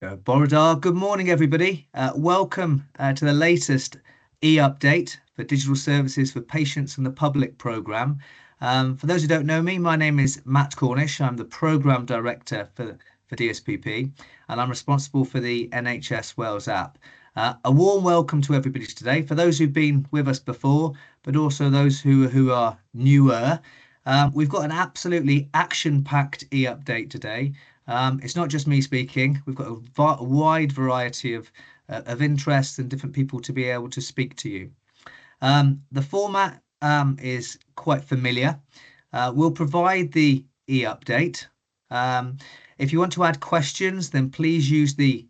Borodar, good morning, everybody. Welcome to the latest e-update for digital services for patients and the public programme. For those who don't know me, my name is Matt Cornish. I'm the Programme Director for DSPP, and I'm responsible for the NHS Wales app. A warm welcome to everybody today. For those who've been with us before, but also those who are newer, we've got an absolutely action-packed e-update today. It's not just me speaking. We've got a wide variety of interests and different people to be able to speak to you. The format is quite familiar. We'll provide the e-update. If you want to add questions, then please use the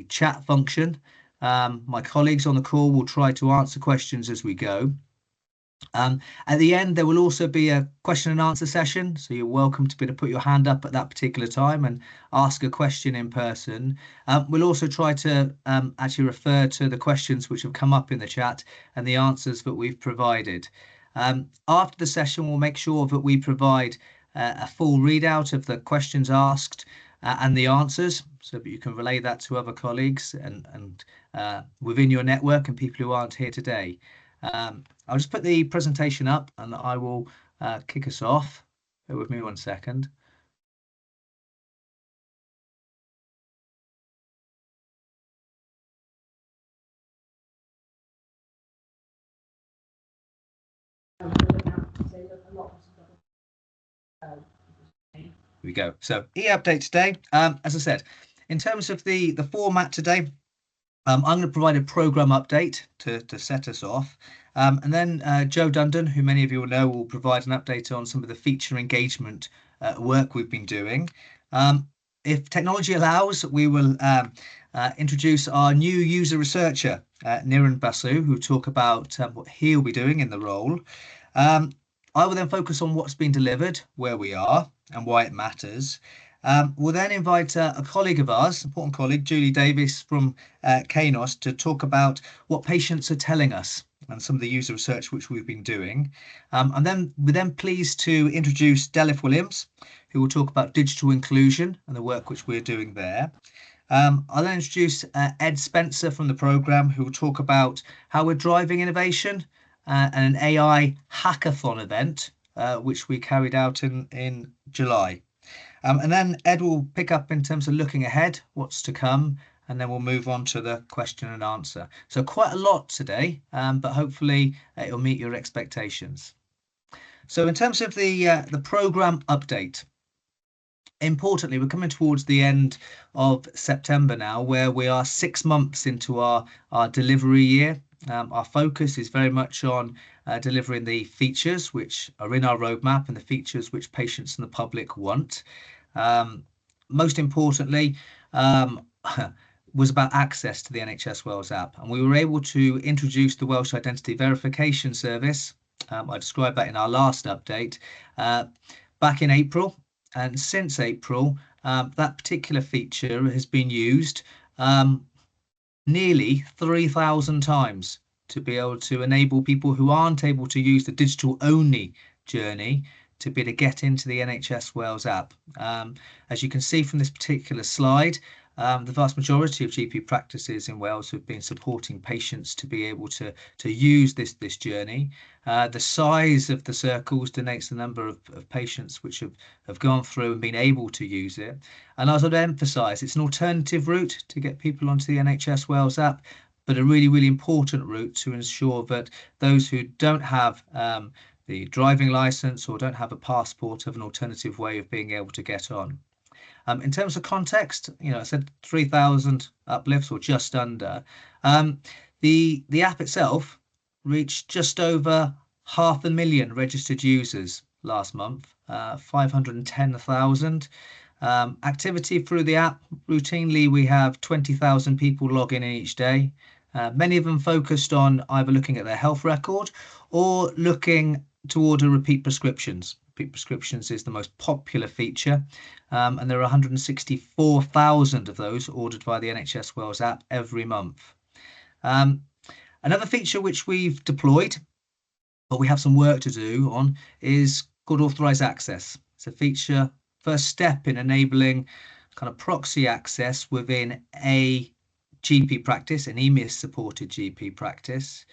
chat function. My colleagues on the call will try to answer questions as we go. At the end, there will also be a question and answer session, so you're welcome to be able to put your hand up at that particular time and ask a question in person. We'll also try to actually refer to the questions which have come up in the chat and the answers that we've provided. After the session, we'll make sure that we provide a full readout of the questions asked and the answers, so that you can relay that to other colleagues and within your network and people who aren't here today. I'll just put the presentation up and I will kick us off. Bear with me 1 second. Here we go. So e-update today. As I said, in terms of the format today, I'm going to provide a programme update to set us off. And then Joe Dundon, who many of you will know, will provide an update on some of the feature engagement work we've been doing. If technology allows, we will introduce our new user researcher, Niran Basu, who will talk about what he'll be doing in the role. I will then focus on what's been delivered, where we are, and why it matters. We'll then invite a colleague of ours, important colleague, Julie Davis from Kainos, to talk about what patients are telling us and some of the user research which we've been doing. And then we're pleased to introduce Delif Williams, who will talk about digital inclusion and the work which we're doing there. I'll then introduce Ed Spencer from the programme, who will talk about how we're driving innovation and an AI hackathon event, which we carried out in July. And then Ed will pick up in terms of looking ahead, what's to come, and then we'll move on to the question and answer. So quite a lot today, but hopefully it'll meet your expectations. So in terms of the programme update, importantly, we're coming towards the end of September now, where we are 6 months into our delivery year. Our focus is very much on delivering the features which are in our roadmap and the features which patients and the public want. Most importantly, was about access to the NHS Wales app, and we were able to introduce the Welsh Identity Verification Service. I described that in our last update back in April, and since April, that particular feature has been used nearly 3,000 times to be able to enable people who aren't able to use the digital only journey to be able to get into the NHS Wales app. As you can see from this particular slide, the vast majority of GP practices in Wales have been supporting patients to be able to use this journey. The size of the circles denotes the number of patients which have gone through and been able to use it. And as I'd emphasise, it's an alternative route to get people onto the NHS Wales app, but a really, really important route to ensure that those who don't have the driving licence or don't have a passport have an alternative way of being able to get on. In terms of context, I said 3,000 uplifts or just under. The app itself reached just over 500,000 registered users last month, 510,000. Activity through the app, routinely we have 20,000 people log in each day. Many of them focused on either looking at their health record or looking to order repeat prescriptions. Repeat prescriptions is the most popular feature, and there are 164,000 of those ordered via the NHS Wales app every month. Another feature which we've deployed, but we have some work to do on, is called Authorised Access. It's a feature, first step in enabling kind of proxy access within a GP practice, an EMIS-supported GP practice.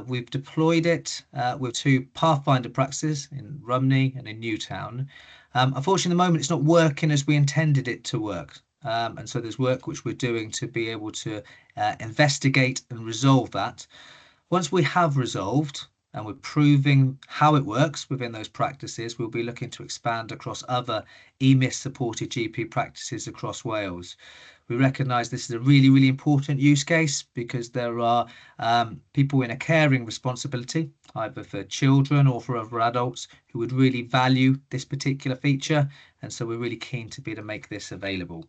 We've deployed it with 2 pathfinder practices in Rumney and in Newtown. Unfortunately, at the moment, it's not working as we intended it to work. And so there's work which we're doing to be able to investigate and resolve that. Once we have resolved and we're proving how it works within those practices, we'll be looking to expand across other EMIS-supported GP practices across Wales. We recognise this is a really, really important use case because there are people in a caring responsibility, either for children or for other adults, who would really value this particular feature. And so we're really keen to be able to make this available.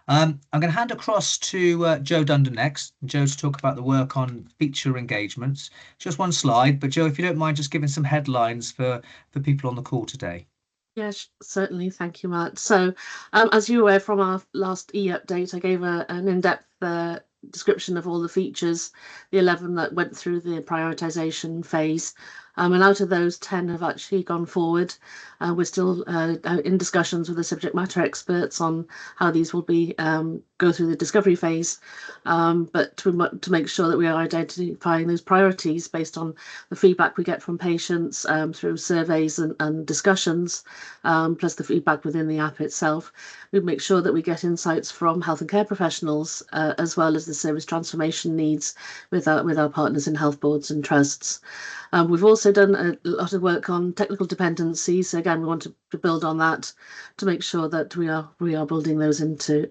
I'm going to hand across to Joe Dunder next. Joe to talk about the work on feature engagements. Just one slide, but Joe, if you don't mind just giving some headlines for people on the call today. Yes, certainly. Thank you, Matt. So, as you're aware from our last update, I gave an in-depth description of all the features, the 11 that went through the prioritisation phase. And out of those, 10 have actually gone forward. We're still in discussions with the subject matter experts on how these will be go through the discovery phase, but to make sure that we are identifying those priorities based on the feedback we get from patients through surveys and discussions, plus the feedback within the app itself. We make sure that we get insights from health and care professionals, as well as the service transformation needs with our partners in health boards and trusts. We've also done a lot of work on technical dependencies. So again, we want to build on that to make sure that we are building those into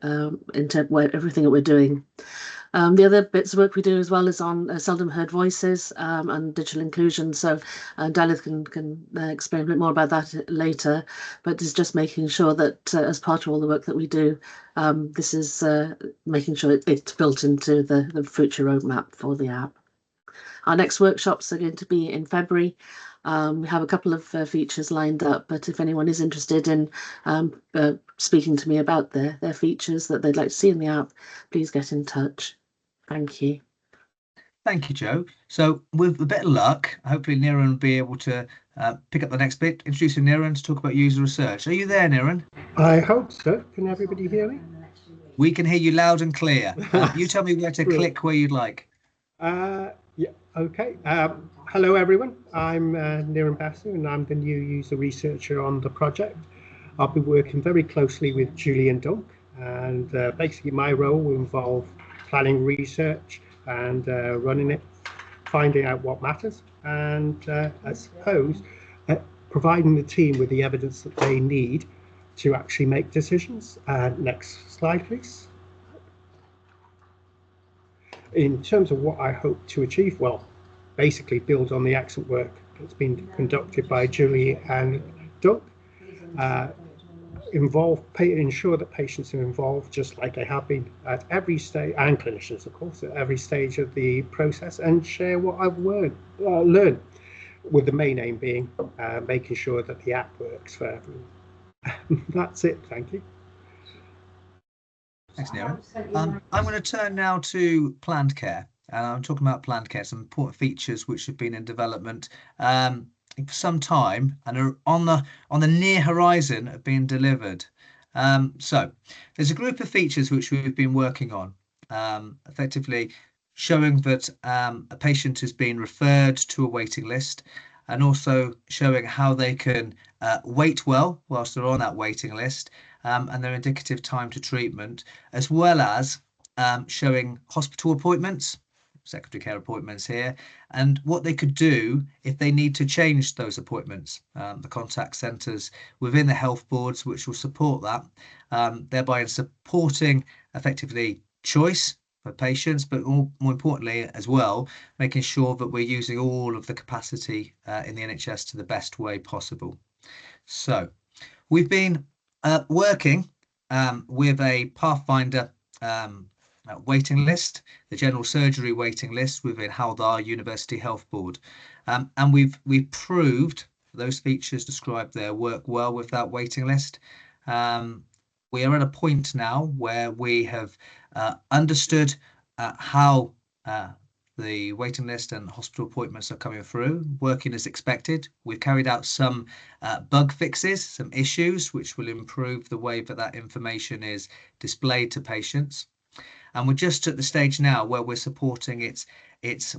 everything that we're doing. The other bits of work we do as well is on seldom-heard voices and digital inclusion. So Dalith can explain a bit more about that later, but it's just making sure that as part of all the work that we do, this is making sure it's built into the future roadmap for the app. Our next workshops are going to be in February. We have a couple of features lined up, but if anyone is interested in speaking to me about their features that they'd like to see in the app, please get in touch. Thank you. Thank you, Joe. So with a bit of luck, hopefully Niran will be able to pick up the next bit, introducing Niran to talk about user research. Are you there, Niran? I hope so. Can everybody hear me? We can hear you loud and clear. You tell me where to click where you'd like. Yeah, okay. Hello, everyone. I'm Niran Basu, and I'm the new user researcher on the project. I'll be working very closely with Julian Dunk, and basically my role will involve planning research and running it, finding out what matters, and I suppose providing the team with the evidence that they need to actually make decisions. Next slide, please. In terms of what I hope to achieve, well, basically build on the excellent work that's been conducted by Julie and Doug. Ensure that patients are involved, just like they have been at every stage, and clinicians, of course, at every stage of the process, and share what I've learned, with the main aim being making sure that the app works for everyone. That's it. Thank you. Thanks, Niran. I'm going to turn now to planned care. And I'm talking about planned care, some important features which have been in development for some time and are on the near horizon of being delivered. So there's a group of features which we've been working on, effectively showing that a patient has been referred to a waiting list, and also showing how they can wait well whilst they're on that waiting list, and their indicative time to treatment, as well as showing hospital appointments, secondary care appointments here, and what they could do if they need to change those appointments, the contact centres within the health boards which will support that, thereby supporting effectively choice for patients, but more importantly as well, making sure that we're using all of the capacity in the NHS to the best way possible. So we've been working with a pathfinder waiting list, the general surgery waiting list within Hywel Dda University Health Board, and we've proved those features described there work well with that waiting list. We are at a point now where we have understood how The waiting list and hospital appointments are coming through, working as expected. We've carried out some bug fixes, some issues, which will improve the way that information is displayed to patients. And we're just at the stage now where we're supporting its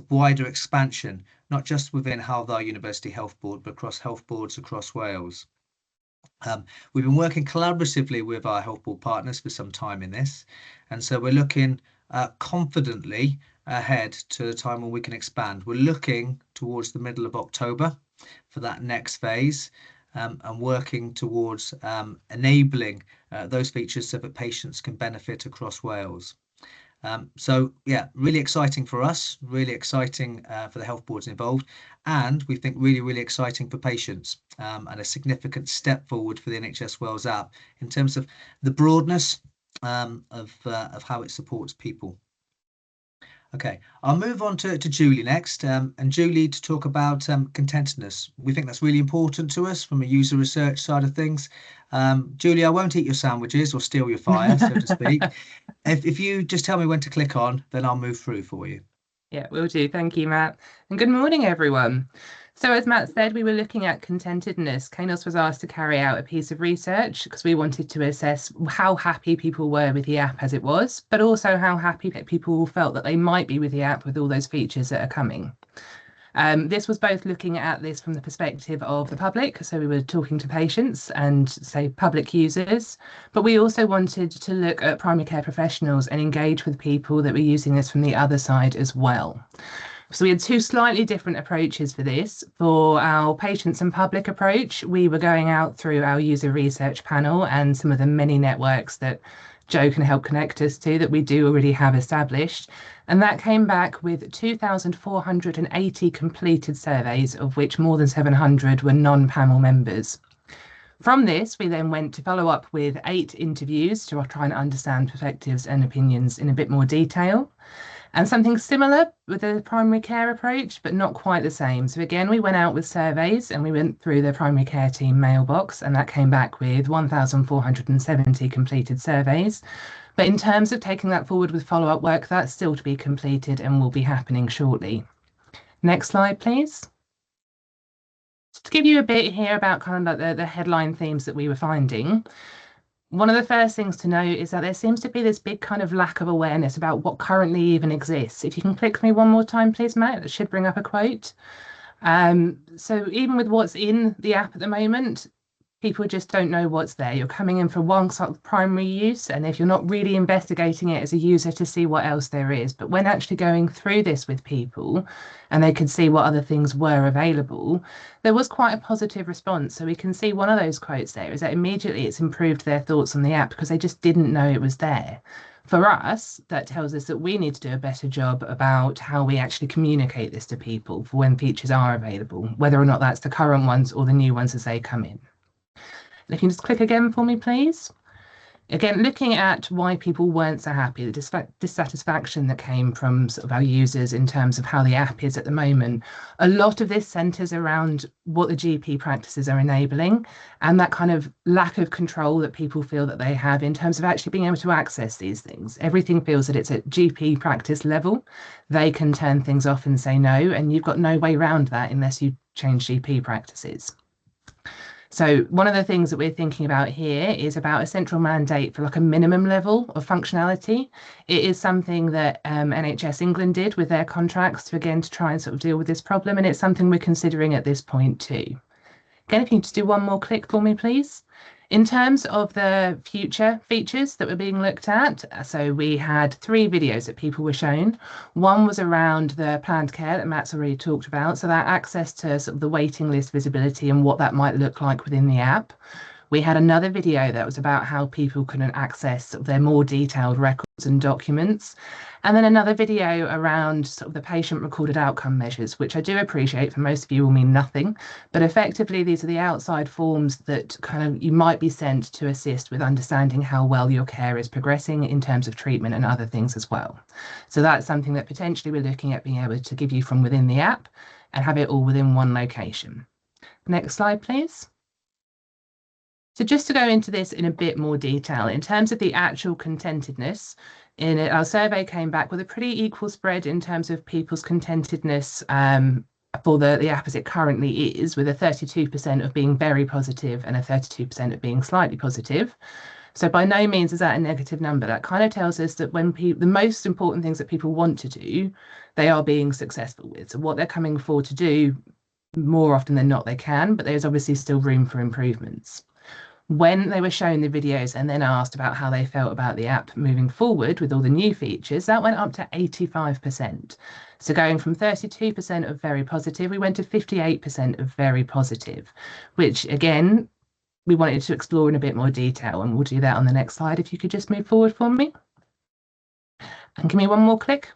wider expansion, not just within Hywel Dda University Health Board, but across health boards across Wales. We've been working collaboratively with our health board partners for some time in this, and so we're looking confidently ahead to the time when we can expand. We're looking towards the middle of October for that next phase, and working towards enabling those features so that patients can benefit across Wales. So yeah, really exciting for us, really exciting for the health boards involved, and we think really exciting for patients, and a significant step forward for the NHS Wales app in terms of the broadness of how it supports people. Okay, I'll move on to Julie next, and Julie to talk about contentedness. We think that's really important to us from a user research side of things. Julie, I won't eat your sandwiches or steal your fire, so to speak. If you just tell me when to click on, then I'll move through for you. Yeah, will do. Thank you, Matt. And good morning, everyone. So as Matt said, we were looking at contentedness. Kainos was asked to carry out a piece of research because we wanted to assess how happy people were with the app as it was, but also how happy people felt that they might be with the app with all those features that are coming. This was both looking at this from the perspective of the public, so we were talking to patients and, say, public users, but we also wanted to look at primary care professionals and engage with people that were using this from the other side as well. So we had two slightly different approaches for this. For our patients and public approach, we were going out through our user research panel and some of the many networks that Joe can help connect us to that we do already have established. And that came back with 2,480 completed surveys, of which more than 700 were non-panel members. From this, we then went to follow up with 8 interviews to try and understand perspectives and opinions in a bit more detail. And something similar with the primary care approach, but not quite the same. So again, we went out with surveys and we went through the primary care team mailbox, and that came back with 1,470 completed surveys. But in terms of taking that forward with follow-up work, that's still to be completed and will be happening shortly. Next slide, please. To give you a bit here about kind of like the headline themes that we were finding. One of the first things to note is that there seems to be this big kind of lack of awareness about what currently even exists. If you can click me one more time, please, Matt, that should bring up a quote. So even with what's in the app at the moment, people just don't know what's there. You're coming in for one sort of primary use, and if you're not really investigating it as a user to see what else there is, but when actually going through this with people and they could see what other things were available, there was quite a positive response. So we can see one of those quotes there is that immediately it's improved their thoughts on the app because they just didn't know it was there. For us, that tells us that we need to do a better job about how we actually communicate this to people for when features are available, whether or not that's the current ones or the new ones as they come in. If you can just click again for me, please. Again, looking at why people weren't so happy, the dissatisfaction that came from sort of our users in terms of how the app is at the moment. A lot of this centres around what the GP practices are enabling and that kind of lack of control that people feel that they have in terms of actually being able to access these things. Everything feels that it's at GP practice level. They can turn things off and say no, and you've got no way around that unless you change GP practices. So one of the things that we're thinking about here is about a central mandate for like a minimum level of functionality. It is something that NHS England did with their contracts to try and sort of deal with this problem. And it's something we're considering at this point too. Again, if you can just do one more click for me, please. In terms of the future features that were being looked at, so we had 3 videos that people were shown. One was around the planned care that Matt's already talked about, so that access to sort of the waiting list visibility and what that might look like within the app. We had another video that was about how people can access sort of their more detailed records and documents. And then another video around sort of the patient recorded outcome measures, which I do appreciate for most of you will mean nothing, but effectively these are the outside forms that kind of you might be sent to assist with understanding how well your care is progressing in terms of treatment and other things as well. So that's something that potentially we're looking at being able to give you from within the app and have it all within one location. Next slide, please. So just to go into this in a bit more detail, in terms of the actual contentedness, In it, our survey came back with a pretty equal spread in terms of people's contentedness for the app as it currently is, with a 32% of being very positive and a 32% of being slightly positive. So by no means is that a negative number. That kind of tells us that when the most important things that people want to do, they are being successful with. So what they're coming forward to do, more often than not, they can, but there's obviously still room for improvements. When they were shown the videos and then asked about how they felt about the app moving forward with all the new features, that went up to 85%. So going from 32% of very positive, we went to 58% of very positive, which again, we wanted to explore in a bit more detail, and we'll do that on the next slide. If you could just move forward for me. And give me one more click.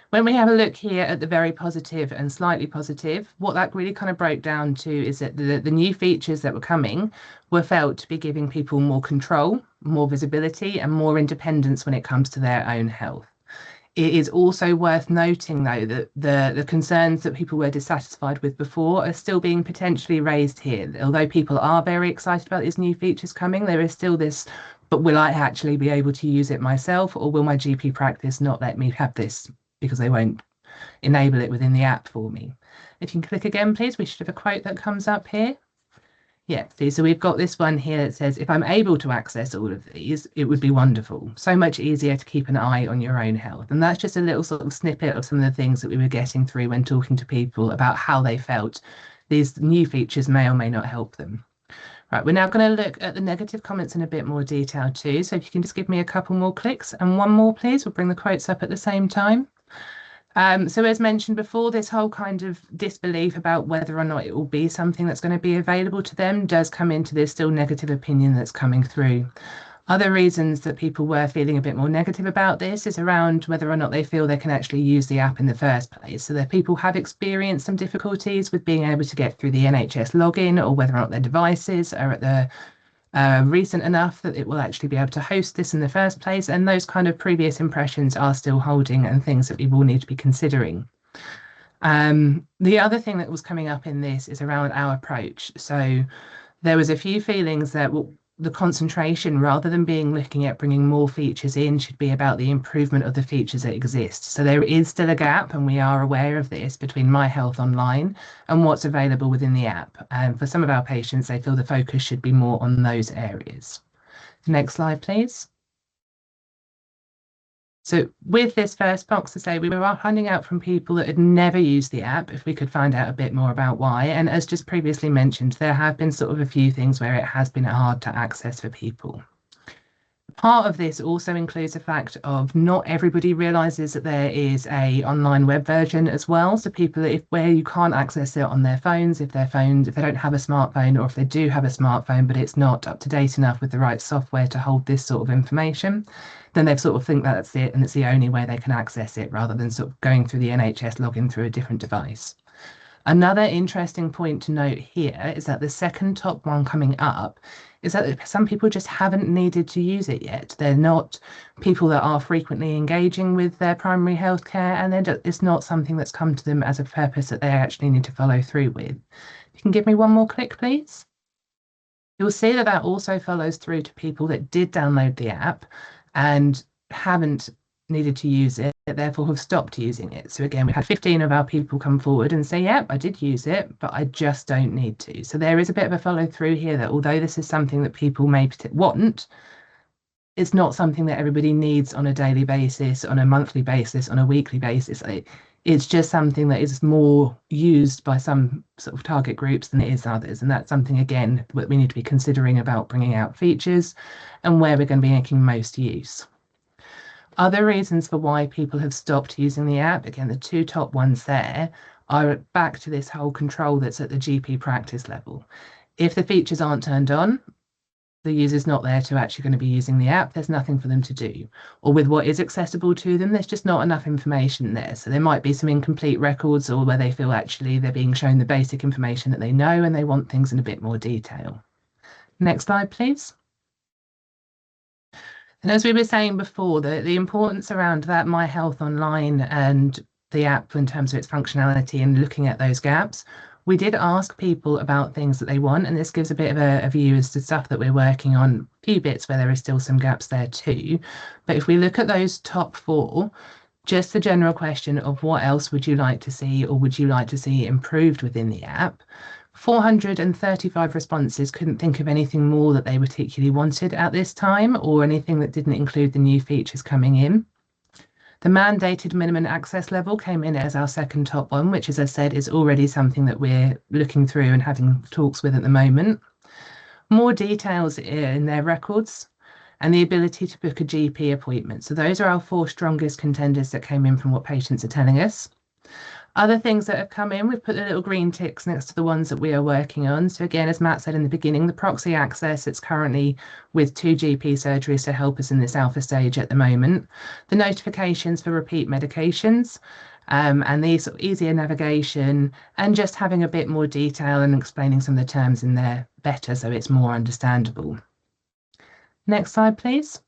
When we have a look here at the very positive and slightly positive, what that really kind of broke down to is that the new features that were coming were felt to be giving people more control, more visibility, and more independence when it comes to their own health. It is also worth noting, though, that the concerns that people were dissatisfied with before are still being potentially raised here. Although people are very excited about these new features coming, there is still this, but will I actually be able to use it myself, or will my GP practice not let me have this because they won't enable it within the app for me? If you can click again, please, we should have a quote that comes up here. Yeah, see, so we've got this one here that says, if I'm able to access all of these, it would be wonderful. So much easier to keep an eye on your own health. And that's just a little sort of snippet of some of the things that we were getting through when talking to people about how they felt these new features may or may not help them. Right, we're now going to look at the negative comments in a bit more detail too. So if you can just give me a couple more clicks and one more, please, we'll bring the quotes up at the same time. So as mentioned before, this whole kind of disbelief about whether or not it will be something that's going to be available to them does come into this still negative opinion that's coming through. Other reasons that people were feeling a bit more negative about this is around whether or not they feel they can actually use the app in the first place. So that people have experienced some difficulties with being able to get through the NHS login, or whether or not their devices are at the recent enough that it will actually be able to host this in the first place, and those kind of previous impressions are still holding and things that we will need to be considering. The other thing that was coming up in this is around our approach. So there was a few feelings that the concentration, rather than being looking at bringing more features in, should be about the improvement of the features that exist. So there is still a gap, and we are aware of this, between My Health Online and what's available within the app. And for some of our patients, they feel the focus should be more on those areas. Next slide, please. So with this first box, to say we were finding out from people that had never used the app if we could find out a bit more about why. And as just previously mentioned, there have been sort of a few things where it has been hard to access for people. Part of this also includes the fact of not everybody realizes that there is a online web version as well. So people, where you can't access it on their phones, if they don't have a smartphone, or if they do have a smartphone but it's not up to date enough with the right software to hold this sort of information, then they sort of think that that's it and it's the only way they can access it, rather than sort of going through the NHS login through a different device. Another interesting point to note here is that the second top one coming up is that some people just haven't needed to use it yet. They're not people that are frequently engaging with their primary health care, and it's not something that's come to them as a purpose that they actually need to follow through with. You can give me one more click, please. You'll see that that also follows through to people that did download the app and haven't needed to use it, therefore have stopped using it. So again, we had 15 of our people come forward and say, yep, I did use it, but I just don't need to. So there is a bit of a follow through here that although this is something that people may want, it's not something that everybody needs on a daily basis, on a monthly basis, on a weekly basis. It's just something that is more used by some sort of target groups than it is others. And that's something, again, that we need to be considering about bringing out features and where we're going to be making most use. Other reasons for why people have stopped using the app, again, the two top ones there, are back to this whole control that's at the GP practice level. If the features aren't turned on, the user's not there to actually going to be using the app, there's nothing for them to do. Or with what is accessible to them, there's just not enough information there. So there might be some incomplete records, or where they feel actually they're being shown the basic information that they know and they want things in a bit more detail. Next slide, please. And as we were saying before, the importance around that My Health Online and the app in terms of its functionality and looking at those gaps We did ask people about things that they want, and this gives a bit of a view as to stuff that we're working on, a few bits where there is still some gaps there too. But if we look at those top 4, just the general question of what else would you like to see or would you like to see improved within the app, 435 responses couldn't think of anything more that they particularly wanted at this time, or anything that didn't include the new features coming in. The mandated minimum access level came in as our second top one, which, as I said, is already something that we're looking through and having talks with at the moment. More details in their records, and the ability to book a GP appointment. So those are our 4 strongest contenders that came in from what patients are telling us. Other things that have come in, we've put the little green ticks next to the ones that we are working on. So again, as Matt said in the beginning, the proxy access, it's currently with 2 GP surgeries to help us in this alpha stage at the moment. The notifications for repeat medications, and the sort of easier navigation, and just having a bit more detail and explaining some of the terms in there better so it's more understandable. Next slide, please.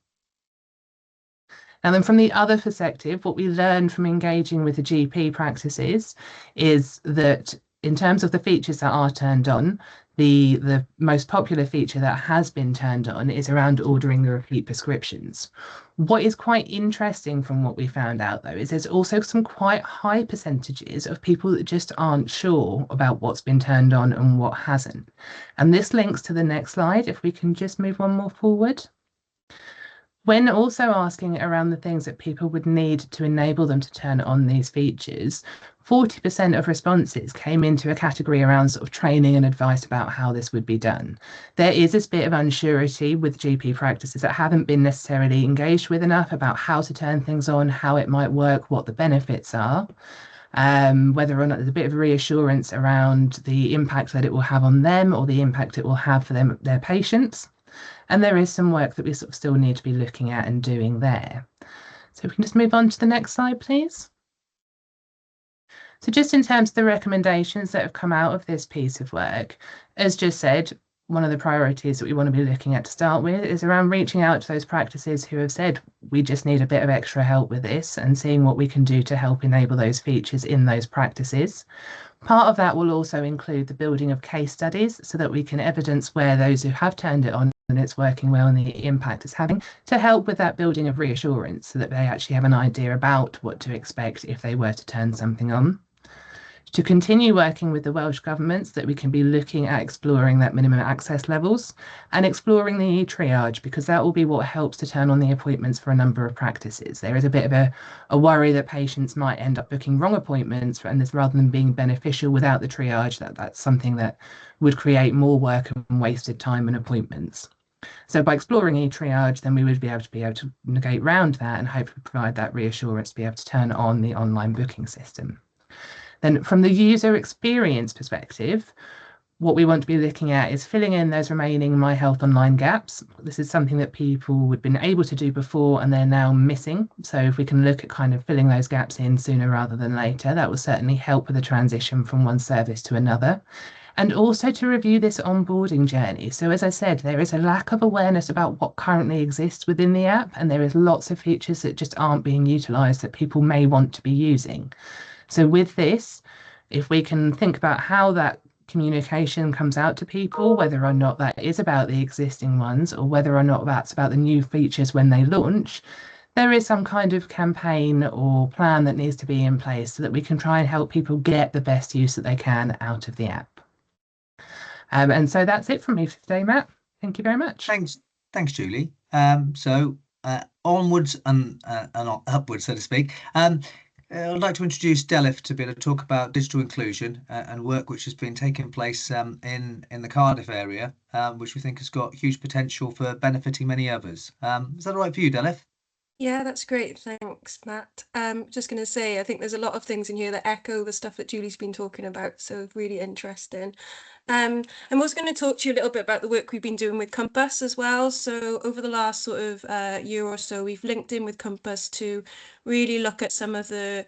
And then from the other perspective, what we learned from engaging with the GP practices is that in terms of the features that are turned on, the most popular feature that has been turned on is around ordering the repeat prescriptions. What is quite interesting from what we found out, though, is there's also some quite high percentages of people that just aren't sure about what's been turned on and what hasn't. And this links to the next slide, if we can just move one more forward. When also asking around the things that people would need to enable them to turn on these features, 40% of responses came into a category around sort of training and advice about how this would be done. There is this bit of unsurety with GP practices that haven't been necessarily engaged with enough about how to turn things on, how it might work, what the benefits are. Whether or not there's a bit of reassurance around the impact that it will have on them or the impact it will have for them, their patients. And there is some work that we sort of still need to be looking at and doing there. So we can just move on to the next slide, please. So just in terms of the recommendations that have come out of this piece of work, as just said, one of the priorities that we want to be looking at to start with is around reaching out to those practices who have said, we just need a bit of extra help with this, and seeing what we can do to help enable those features in those practices. Part of that will also include the building of case studies so that we can evidence where those who have turned it on and it's working well and the impact it's having, to help with that building of reassurance so that they actually have an idea about what to expect if they were to turn something on. To continue working with the Welsh Government so that we can be looking at exploring that minimum access levels and exploring the e-triage, because that will be what helps to turn on the appointments for a number of practices. There is a bit of a worry that patients might end up booking wrong appointments, and this, rather than being beneficial without the triage, that's something that would create more work and wasted time and appointments. So by exploring e-triage, then we would be able to negate around that and hopefully provide that reassurance to be able to turn on the online booking system. Then from the user experience perspective, what we want to be looking at is filling in those remaining My Health Online gaps. This is something that people would have been able to do before and they're now missing. So if we can look at kind of filling those gaps in sooner rather than later, that will certainly help with the transition from one service to another. And also to review this onboarding journey. So as I said, there is a lack of awareness about what currently exists within the app, and there is lots of features that just aren't being utilised that people may want to be using. So with this, if we can think about how that communication comes out to people, whether or not that is about the existing ones or whether or not that's about the new features when they launch, there is some kind of campaign or plan that needs to be in place so that we can try and help people get the best use that they can out of the app. And so that's it from me for today, Matt. Thank you very much. Thanks, Julie. So onwards and upwards, so to speak. I'd like to introduce Delif to be able to talk about digital inclusion and work which has been taking place in the Cardiff area, which we think has got huge potential for benefiting many others. Is that all right for you, Delif? Yeah, that's great. Thanks, Matt. Just going to say, I think there's a lot of things in here that echo the stuff that Julie's been talking about, so really interesting. I'm also going to talk to you a little bit about the work we've been doing with Compass as well. So over the last sort of year or so, we've linked in with Compass to really look at some of the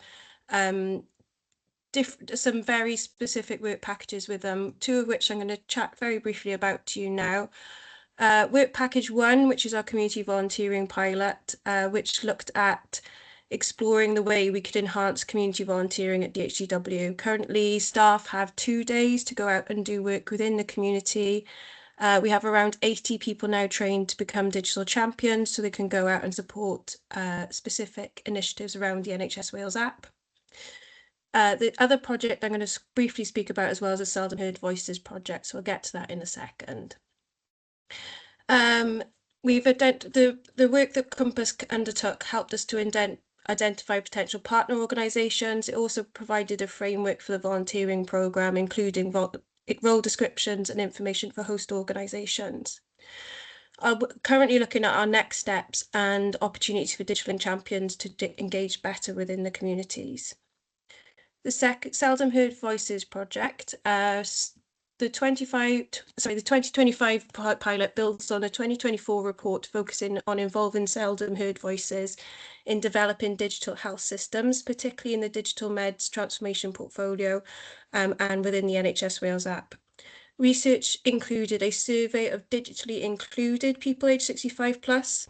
some very specific work packages with them, 2 of which I'm going to chat very briefly about to you now. Work package 1, which is our community volunteering pilot, which looked at exploring the way we could enhance community volunteering at DHCW. Currently, staff have 2 days to go out and do work within the community. We have around 80 people now trained to become digital champions, so they can go out and support specific initiatives around the NHS Wales app. The other project I'm going to briefly speak about as well is the Seldom Heard Voices project, so I'll get to that in a second. The work that Compass undertook helped us to identify potential partner organisations. It also provided a framework for the volunteering programme, including role descriptions and information for host organisations. I'm currently looking at our next steps and opportunities for digital champions to engage better within the communities. The Seldom Heard Voices project, the 2025 pilot builds on a 2024 report focusing on involving seldom heard voices in developing digital health systems, particularly in the digital meds transformation portfolio and within the NHS Wales app. Research included a survey of digitally included people aged 65 plus,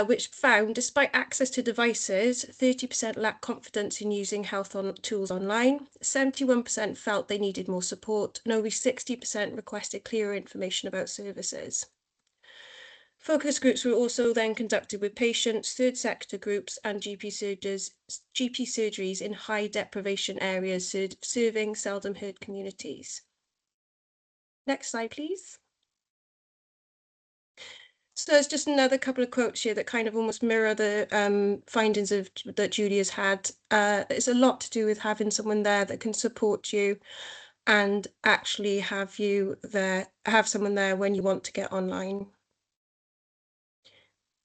which found, despite access to devices, 30% lacked confidence in using health tools online, 71% felt they needed more support, and only 60% requested clearer information about services. Focus groups were also then conducted with patients, third sector groups, and GP surgeries in high deprivation areas serving seldom heard communities. Next slide, please. So there's just another couple of quotes here that kind of almost mirror the findings that Julie has had. It's a lot to do with having someone there that can support you and actually have someone there when you want to get online.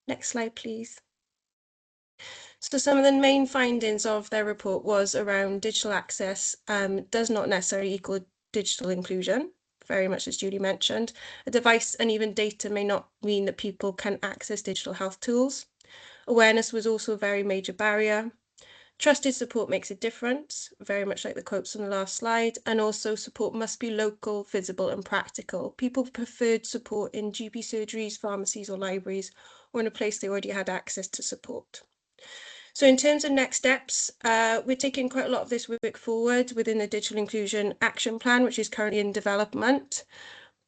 Next slide, please. So some of the main findings of their report was around digital access does not necessarily equal digital inclusion. Very much as Julie mentioned, a device and even data may not mean that people can access digital health tools. Awareness was also a very major barrier. Trusted support makes a difference, very much like the quotes on the last slide, and also support must be local, visible and practical. People preferred support in GP surgeries, pharmacies or libraries, or in a place they already had access to support. So in terms of next steps, we're taking quite a lot of this work forward within the Digital Inclusion Action Plan, which is currently in development.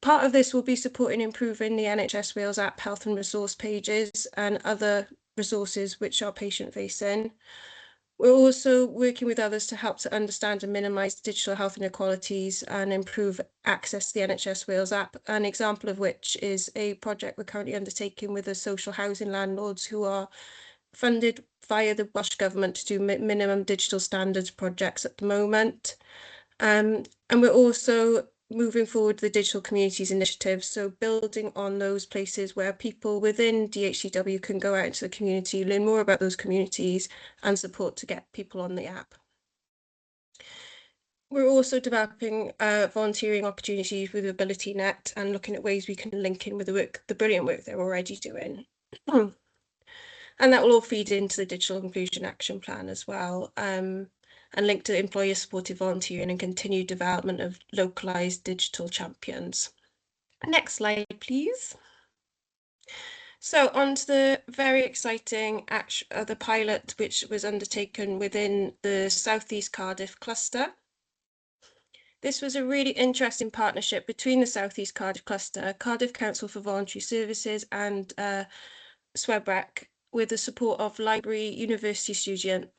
Part of this will be supporting improving the NHS Wales app health and resource pages and other resources which are patient facing. We're also working with others to help to understand and minimise digital health inequalities and improve access to the NHS Wales app, an example of which is a project we're currently undertaking with the social housing landlords who are funded via the Welsh Government to do minimum digital standards projects at the moment. And we're also moving forward the Digital Communities Initiative, so building on those places where people within DHCW can go out into the community, learn more about those communities and support to get people on the app. We're also developing volunteering opportunities with AbilityNet and looking at ways we can link in with the brilliant work they're already doing. And that will all feed into the Digital Inclusion Action Plan as well, and link to employer-supported volunteering and continued development of localised digital champions. Next slide, please. So on to the very exciting the pilot which was undertaken within the South East Cardiff cluster. This was a really interesting partnership between the South East Cardiff cluster, Cardiff Council for Voluntary Services and SWEBREC, with the support of library, university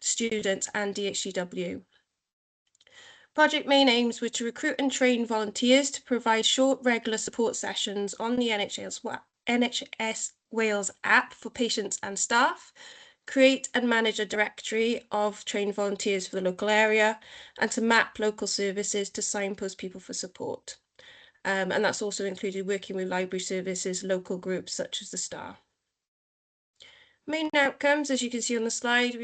students and DHCW. Project main aims were to recruit and train volunteers to provide short, regular support sessions on the NHS Wales app for patients and staff, create and manage a directory of trained volunteers for the local area, and to map local services to signpost people for support. And that's also included working with library services, local groups such as the STAR. Main outcomes, as you can see on the slide,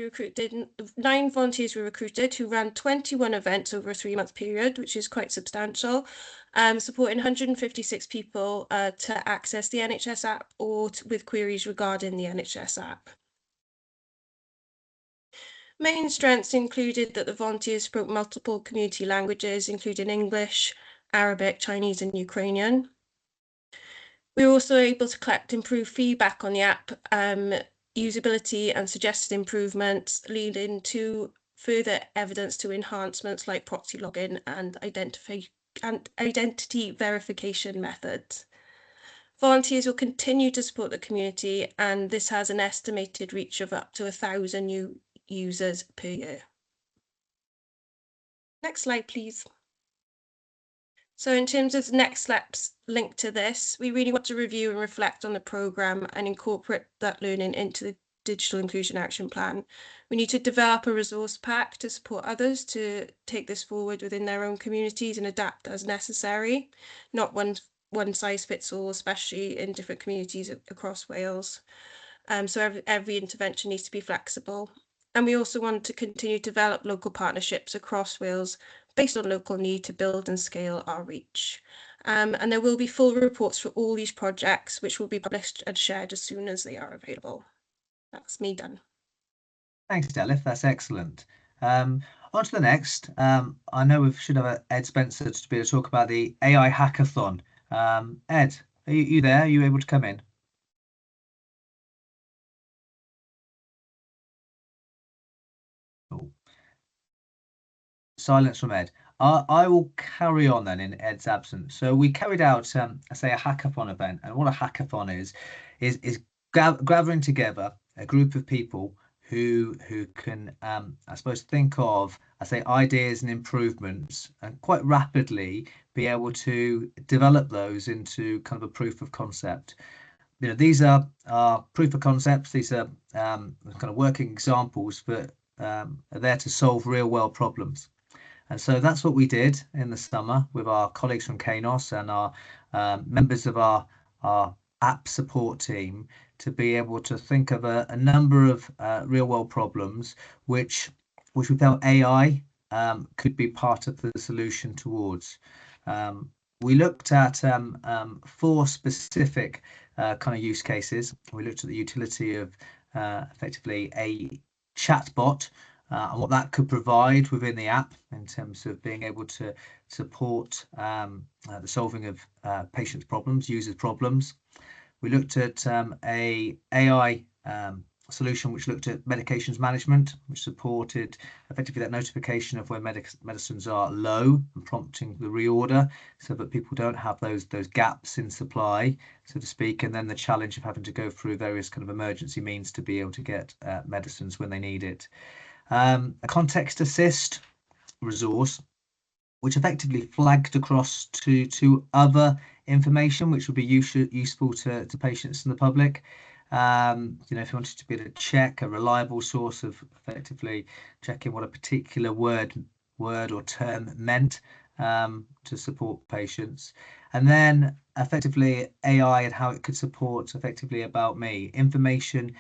9 volunteers were recruited who ran 21 events over a 3-month period, which is quite substantial, supporting 156 people to access the NHS app or with queries regarding the NHS app. Main strengths included that the volunteers spoke multiple community languages, including English, Arabic, Chinese and Ukrainian. We were also able to collect improved feedback on the app usability and suggested improvements, leading to further evidence to enhancements like proxy login and identity verification methods. Volunteers will continue to support the community, and this has an estimated reach of up to 1,000 new users per year. Next slide, please. So in terms of the next steps linked to this, we really want to review and reflect on the programme and incorporate that learning into the Digital Inclusion Action Plan. We need to develop a resource pack to support others to take this forward within their own communities and adapt as necessary, not one size fits all, especially in different communities across Wales. So every intervention needs to be flexible. And we also want to continue to develop local partnerships across Wales based on local need to build and scale our reach. And there will be full reports for all these projects, which will be published and shared as soon as they are available. That's me done. Thanks, Delith. That's excellent. On to the next. I know we should have Ed Spencer to be able to talk about the AI hackathon. Ed, are you there? Are you able to come in? Oh. Silence from Ed. I will carry on then in Ed's absence. So we carried out, say, a hackathon event, and what a hackathon is gathering together a group of people who can, I suppose, think of, I say, ideas and improvements, and quite rapidly be able to develop those into kind of a proof of concept. You know, these are proof of concepts. These are kind of working examples that are there to solve real world problems. And so that's what we did in the summer with our colleagues from Kainos and our members of our app support team, to be able to think of a number of real world problems which we felt AI could be part of the solution towards. We looked at 4 specific kind of use cases. We looked at the utility of effectively a chatbot and what that could provide within the app in terms of being able to support the solving of patients' problems, users' problems. We looked at a AI solution which looked at medications management, which supported effectively that notification of when medicines are low and prompting the reorder, so that people don't have those gaps in supply, so to speak, and then the challenge of having to go through various kind of emergency means to be able to get medicines when they need it. A context assist resource which effectively flagged across to other information which would be useful to patients and the public. You know, if you wanted to be able to check a reliable source of effectively checking what a particular word or term meant to support patients. And then effectively AI and how it could support effectively About Me, information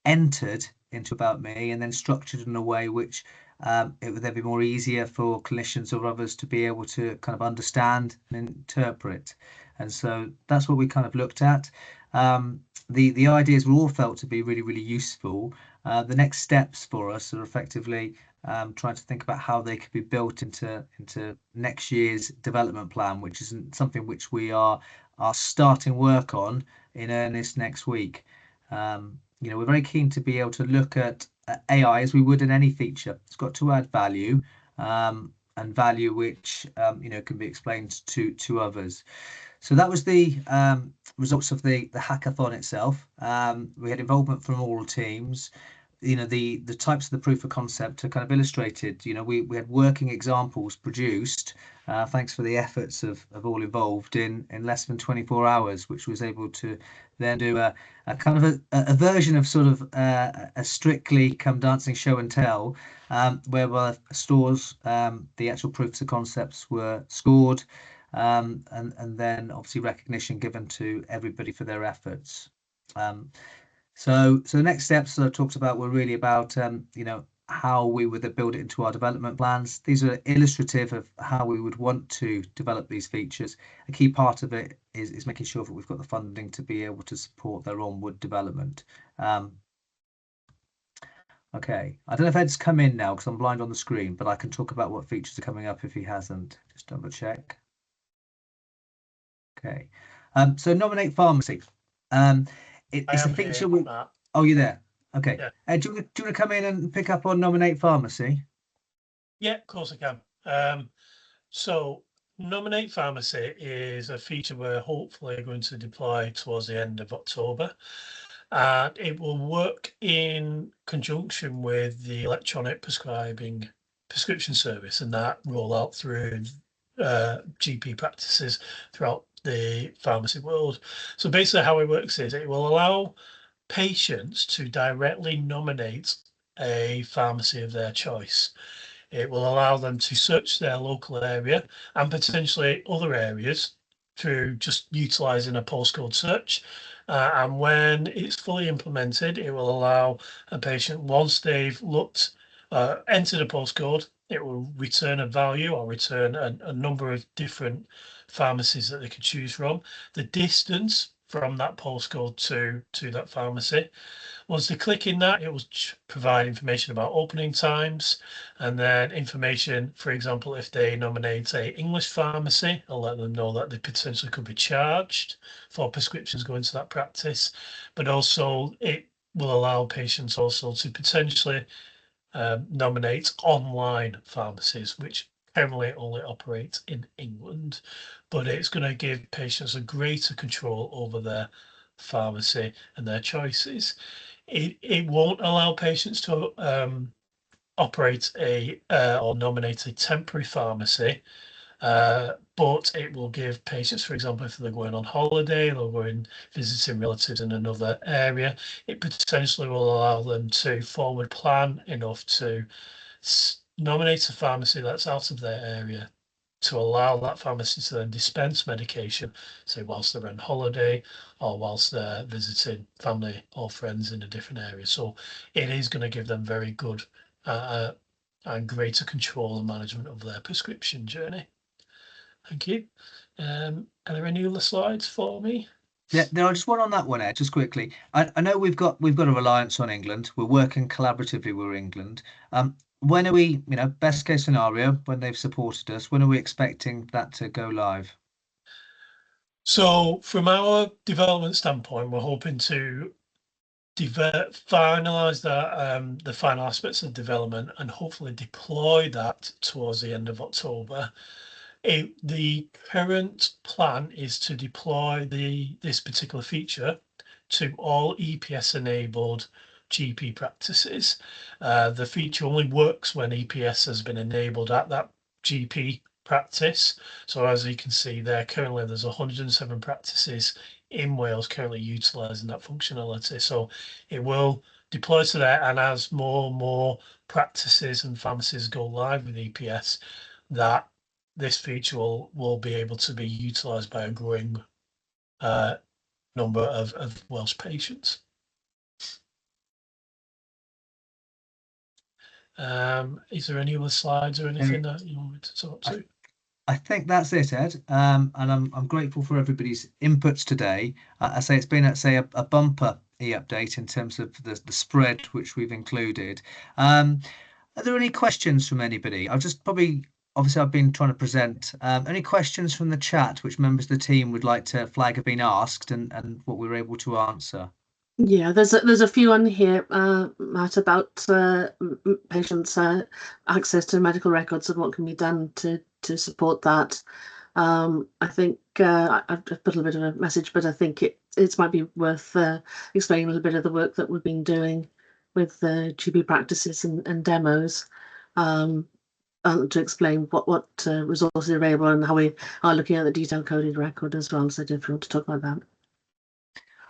entered into About Me and then structured in a way which it would then be more easier for clinicians or others to be able to kind of understand and interpret. And so that's what we kind of looked at. The ideas were all felt to be really, really useful. The next steps for us are effectively trying to think about how they could be built into next year's development plan, which isn't something which we are starting work on in earnest next week. You know, we're very keen to be able to look at AI as we would in any feature. It's got to add value, and value which you know, can be explained to others. So that was the results of the hackathon itself. We had involvement from all teams. You know, the types of the proof of concept are kind of illustrated. You know, we had working examples produced, thanks for the efforts of all involved in less than 24 hours, which was able to then do a kind of a version of sort of a Strictly Come Dancing show and tell, where stores the actual proofs of concepts were scored, and then obviously recognition given to everybody for their efforts. So the next steps that I talked about were really about you know, how we would build it into our development plans. These are illustrative of how we would want to develop these features. A key part of it is making sure that we've got the funding to be able to support their onward development. Okay, I don't know if Ed's come in now because I'm blind on the screen, but I can talk about what features are coming up if he hasn't. Just double check. Okay, so Nominate Pharmacy. It's a feature. Oh, you're there. Okay. Yeah. Do you want to come in and pick up on Nominate Pharmacy? Yeah, of course I can. So Nominate Pharmacy is a feature we're hopefully going to deploy towards the end of October. And it will work in conjunction with the electronic prescription service, and that roll out through GP practices throughout the pharmacy world. So basically how it works is it will allow patients to directly nominate a pharmacy of their choice. It will allow them to search their local area and potentially other areas through just utilizing a postcode search. And when it's fully implemented, it will allow a patient, once they've entered a postcode, it will return a value or return a number of different pharmacies that they could choose from. The distance from that postcode to that pharmacy. Once they click in that, it will provide information about opening times, and then information, for example, if they nominate a English pharmacy, I'll let them know that they potentially could be charged for prescriptions going to that practice. But also it will allow patients also to potentially nominate online pharmacies, which currently only operate in England, but it's going to give patients a greater control over their pharmacy and their choices. It won't allow patients to operate or nominate a temporary pharmacy, but it will give patients, for example, if they're going on holiday, they're going visiting relatives in another area, it potentially will allow them to forward plan enough to nominate a pharmacy that's out of their area, to allow that pharmacy to then dispense medication, say whilst they're on holiday or whilst they're visiting family or friends in a different area. So it is going to give them very good and greater control and management of their prescription journey. Thank you. Are there any other slides for me? Yeah, there are just one on that one, Ed, just quickly. I know we've got a reliance on England. We're working collaboratively with England. When are we, best case scenario, when they've supported us, when are we expecting that to go live? So from our development standpoint, we're hoping to finalize that, the final aspects of development, and hopefully deploy that towards the end of October. The current plan is to deploy this particular feature to all EPS-enabled GP practices. The feature only works when EPS has been enabled at that GP practice. So as you can see there, currently there's 107 practices in Wales currently utilising that functionality. So it will deploy to there, and as more and more practices and pharmacies go live with EPS, that this feature will be able to be utilised by a growing number of Welsh patients. Is there any other slides or anything that you want me to talk to? I think that's it, Ed. And I'm grateful for everybody's inputs today. I say it's been a bumper e-update in terms of the spread which we've included. Are there any questions from anybody? Obviously I've been trying to present. Any questions from the chat which members of the team would like to flag have been asked and what we were able to answer? Yeah, there's a few on here, Matt, about patients' access to medical records and what can be done to support that. I think I've put a little bit of a message, but I think it might be worth explaining a little bit of the work that we've been doing with GP practices and demos, to explain what resources are available and how we are looking at the detailed coded record as well. So if you want to talk about that.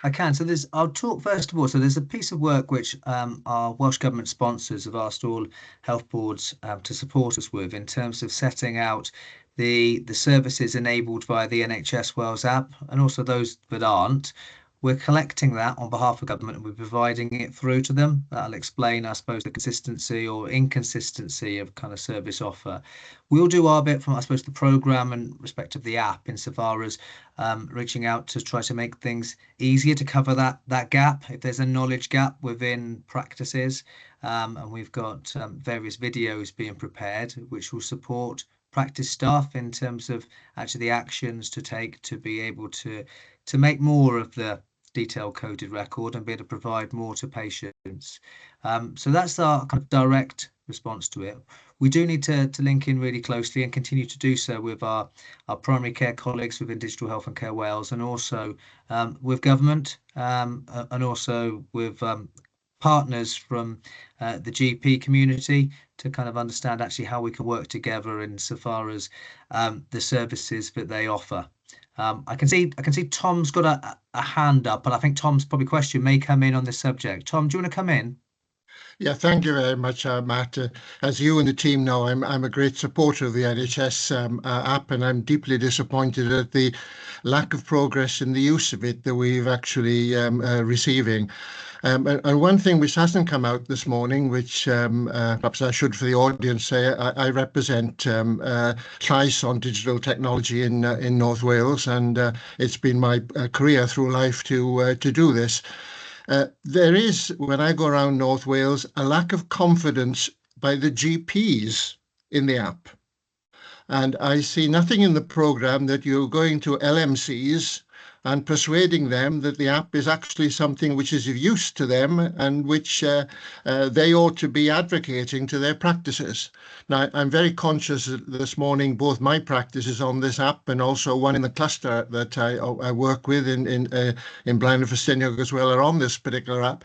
I can. So I'll talk first of all. So there's a piece of work which our Welsh Government sponsors have asked all health boards to support us with in terms of setting out the services enabled via the NHS Wales app, and also those that aren't. We're collecting that on behalf of government and we're providing it through to them. That'll explain, I suppose, the consistency or inconsistency of kind of service offer. We'll do our bit from, I suppose, the programme and respect of the app insofar as reaching out to try to make things easier to cover that gap. If there's a knowledge gap within practices, and we've got various videos being prepared which will support practice staff in terms of actually the actions to take to be able to make more of the detailed coded record and be able to provide more to patients. So that's our kind of direct response to it. We do need to link in really closely and continue to do so with our primary care colleagues within Digital Health and Care Wales, and also with government, and also with partners from the GP community to kind of understand actually how we can work together insofar as the services that they offer. I can see Tom's got a hand up, and I think Tom's probably question may come in on this subject. Tom, do you want to come in? Yeah, thank you very much, Matt. As you and the team know, I'm a great supporter of the NHS app, and I'm deeply disappointed at the lack of progress in the use of it that we've actually receiving. And one thing which hasn't come out this morning, which perhaps I should for the audience say, I represent Llais on digital technology in North Wales, and it's been my career through life to do this. There is, when I go around North Wales, a lack of confidence by the GPs in the app. And I see nothing in the programme that you're going to LMCs and persuading them that the app is actually something which is of use to them and which they ought to be advocating to their practices. Now, I'm very conscious that this morning both my practice is on this app and also one in the cluster that I work with in Blaen y Ffestiniog as well are on this particular app.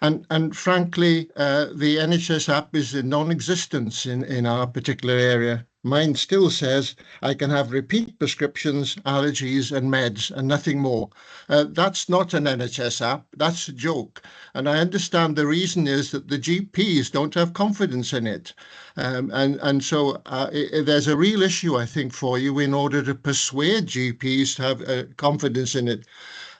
And frankly, the NHS app is in non-existence in our particular area. Mine still says I can have repeat prescriptions, allergies and meds and nothing more. That's not an NHS app, that's a joke. And I understand the reason is that the GPs don't have confidence in it. And so there's a real issue, I think, for you in order to persuade GPs to have confidence in it.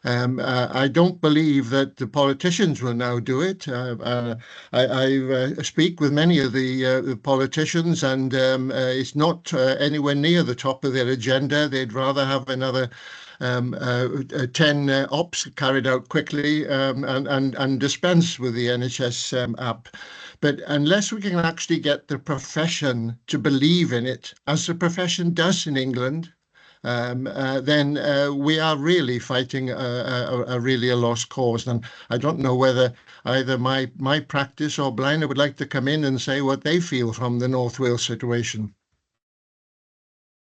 I don't believe that the politicians will now do it. I speak with many of the politicians, and it's not anywhere near the top of their agenda. They'd rather have another 10 ops carried out quickly and dispense with the NHS app. But unless we can actually get the profession to believe in it, as the profession does in England, then we are really fighting a lost cause. And I don't know whether either my practice or Blaen would like to come in and say what they feel from the North Wales situation.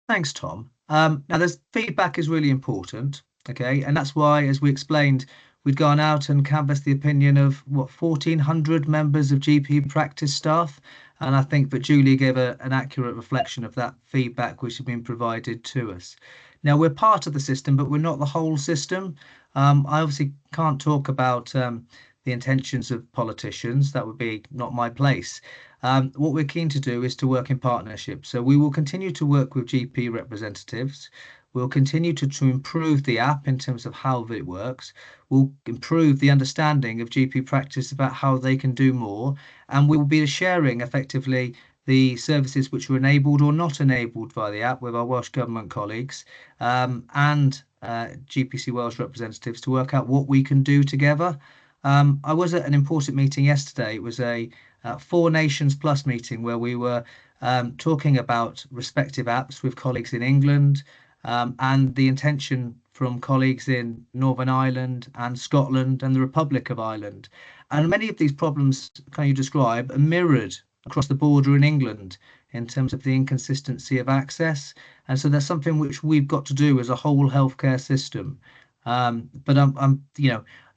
Thanks, Tom. Now, there's feedback is really important, okay, and that's why, as we explained, we'd gone out and canvassed the opinion of 1,400 members of GP practice staff. And I think that Julie gave an accurate reflection of that feedback which had been provided to us. Now, we're part of the system, but we're not the whole system. I obviously can't talk about the intentions of politicians. That would be not my place. What we're keen to do is to work in partnership. So we will continue to work with GP representatives. We'll continue to improve the app in terms of how it works. We'll improve the understanding of GP practice about how they can do more. And we will be sharing effectively the services which are enabled or not enabled via the app with our Welsh Government colleagues and GPC Welsh representatives to work out what we can do together. I was at an important meeting yesterday. It was a 4 Nations Plus meeting where we were talking about respective apps with colleagues in England, and the intention from colleagues in Northern Ireland and Scotland and the Republic of Ireland. And many of these problems, can you describe, are mirrored across the border in England in terms of the inconsistency of access. And so that's something which we've got to do as a whole healthcare system. But I'm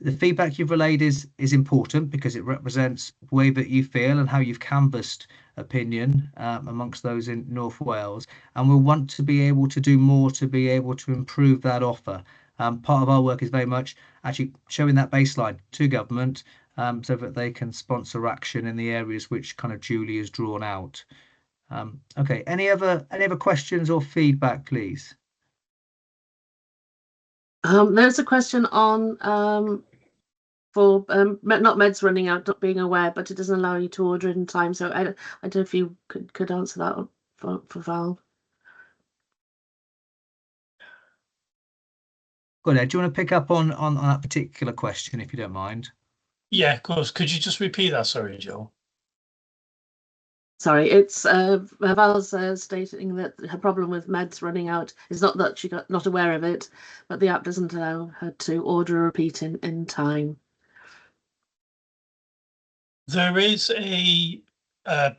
the feedback you've relayed is important because it represents the way that you feel and how you've canvassed opinion amongst those in North Wales, and we'll want to be able to do more to be able to improve that offer. Part of our work is very much actually showing that baseline to government so that they can sponsor action in the areas which kind of Julie has drawn out. Okay, any other questions or feedback, please? There's a question on for not meds running out, not being aware, but it doesn't allow you to order in time. So I don't know if you could answer that for Val. Go ahead. Do you want to pick up on that particular question, if you don't mind? Yeah, of course. Could you just repeat that? Sorry, Joe. Sorry, it's Val's stating that her problem with meds running out is not that she got not aware of it, but the app doesn't allow her to order a repeat in time. There is a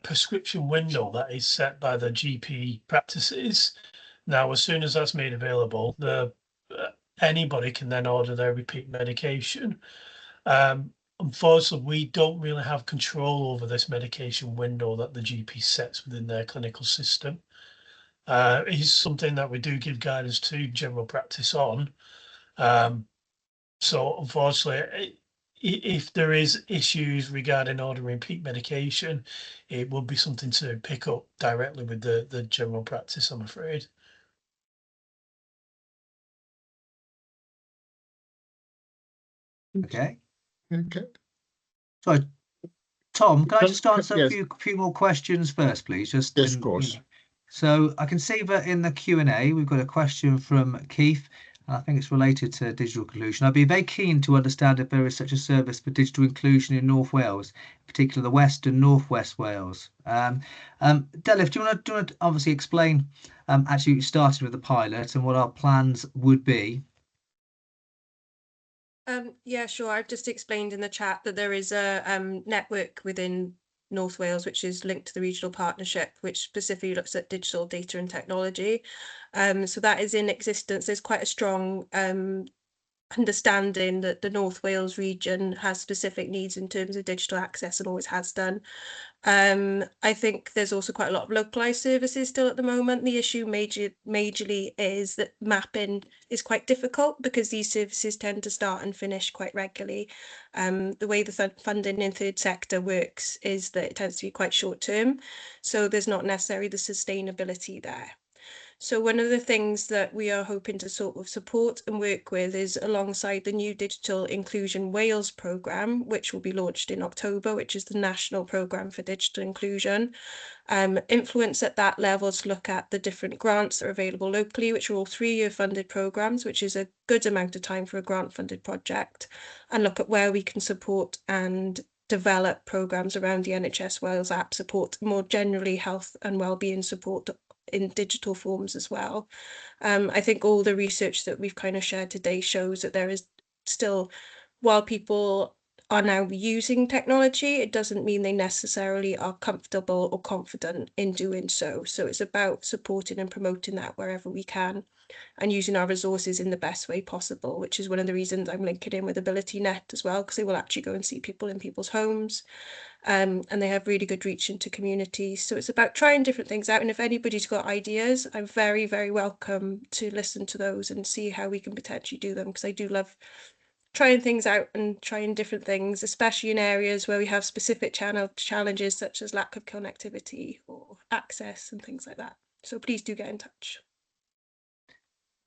prescription window that is set by the GP practices. Now, as soon as that's made available, anybody can then order their repeat medication. Unfortunately, we don't really have control over this medication window that the GP sets within their clinical system. It is something that we do give guidance to general practice on. So unfortunately, if there is issues regarding ordering repeat medication, it will be something to pick up directly with the general practice, I'm afraid. Okay. Okay. So, Tom, can I just answer Yes. a few more questions first, please? Just Yes, of course. So I can see that in the Q&A, we've got a question from Keith. I think it's related to digital inclusion. I'd be very keen to understand if there is such a service for digital inclusion in North Wales, particularly the West and North West Wales. Delif, do you want to obviously explain actually you started with the pilot and what our plans would be? Yeah, sure. I've just explained in the chat that there is a network within North Wales, which is linked to the regional partnership, which specifically looks at digital data and technology. So that is in existence. There's quite a strong understanding that the North Wales region has specific needs in terms of digital access and always has done. I think there's also quite a lot of localized services still at the moment. The issue majorly is that mapping is quite difficult because these services tend to start and finish quite regularly. The way the funding in third sector works is that it tends to be quite short term, so there's not necessarily the sustainability there. So one of the things that we are hoping to sort of support and work with is alongside the new Digital Inclusion Wales programme, which will be launched in October, which is the national programme for digital inclusion. Influence at that level to look at the different grants that are available locally, which are all 3-year funded programmes, which is a good amount of time for a grant funded project, and look at where we can support and develop programmes around the NHS Wales app support, more generally health and wellbeing support in digital forms as well. I think all the research that we've kind of shared today shows that there is still, while people are now using technology, it doesn't mean they necessarily are comfortable or confident in doing so. So it's about supporting and promoting that wherever we can and using our resources in the best way possible, which is one of the reasons I'm linking in with AbilityNet as well, because they will actually go and see people in people's homes. And they have really good reach into communities. So it's about trying different things out. And if anybody's got ideas, I'm very, very welcome to listen to those and see how we can potentially do them, because I do love trying things out and trying different things, especially in areas where we have specific challenges such as lack of connectivity or access and things like that. So please do get in touch.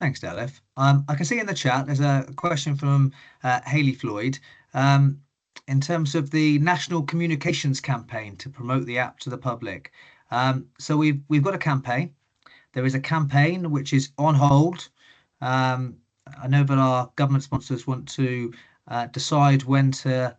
Thanks, Delif. I can see in the chat there's a question from Hayley Floyd. In terms of the national communications campaign to promote the app to the public. So we've got a campaign. There is a campaign which is on hold. I know that our government sponsors want to decide when to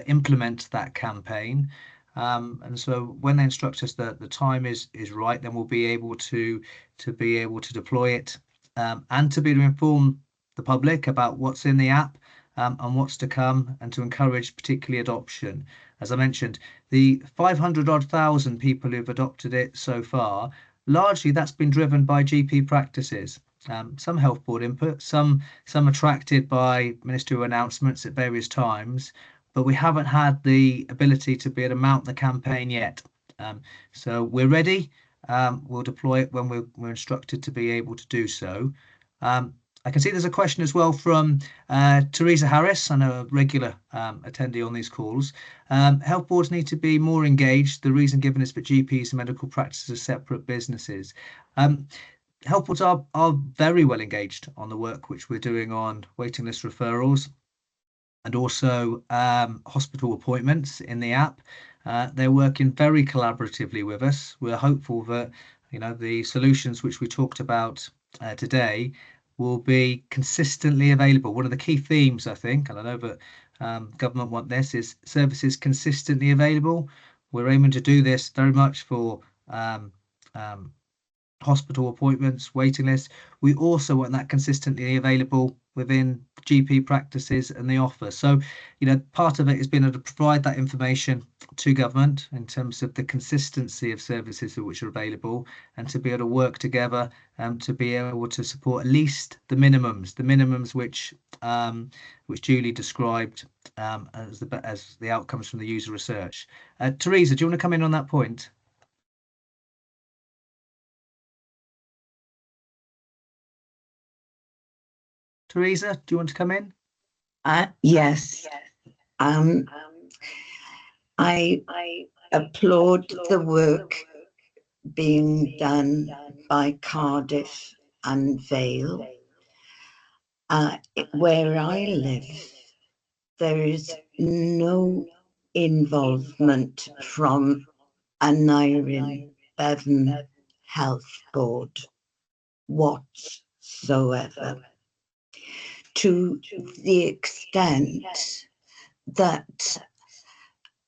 implement that campaign. And so when they instruct us that the time is right, then we'll be able to deploy it and to be able to inform the public about what's in the app. And what's to come, and to encourage particularly adoption. As I mentioned, the 500,000 people who've adopted it so far, largely that's been driven by GP practices. Some health board input, some attracted by ministerial announcements at various times, but we haven't had the ability to be able to mount the campaign yet. So we're ready. We'll deploy it when we're instructed to be able to do so. I can see there's a question as well from Teresa Harris, I know a regular attendee on these calls. Health boards need to be more engaged. The reason given is that GPs and medical practices are separate businesses. Health boards are very well engaged on the work which we're doing on waiting list referrals and also hospital appointments in the app. They're working very collaboratively with us. We're hopeful that the solutions which we talked about today will be consistently available. One of the key themes, I think, and I know that government want this, is services consistently available. We're aiming to do this very much for hospital appointments, waiting lists. We also want that consistently available within GP practices and the office. So, part of it has been able to provide that information to government in terms of the consistency of services which are available, and to be able to work together to be able to support at least the minimums which Julie described as the outcomes from the user research. Teresa, do you want to come in on that point? Teresa, do you want to come in? Yes. I applaud the work being done by Cardiff and Vale. Where I live, there is no involvement from an Bevan Health Board whatsoever, to the extent that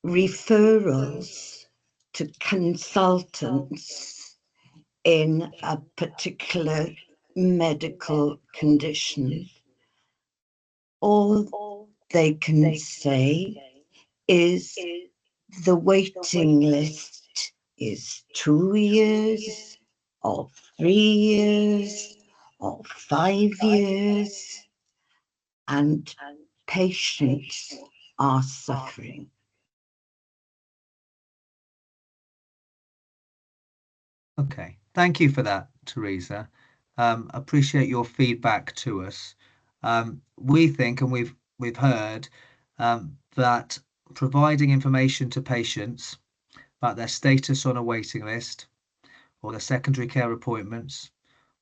referrals to consultants in a particular medical condition, all they can say is the waiting list is 2 years or 3 years or 5 years, and patients are suffering. Okay, thank you for that, Teresa. Appreciate your feedback to us. We think, and we've heard, that providing information to patients about their status on a waiting list, or their secondary care appointments,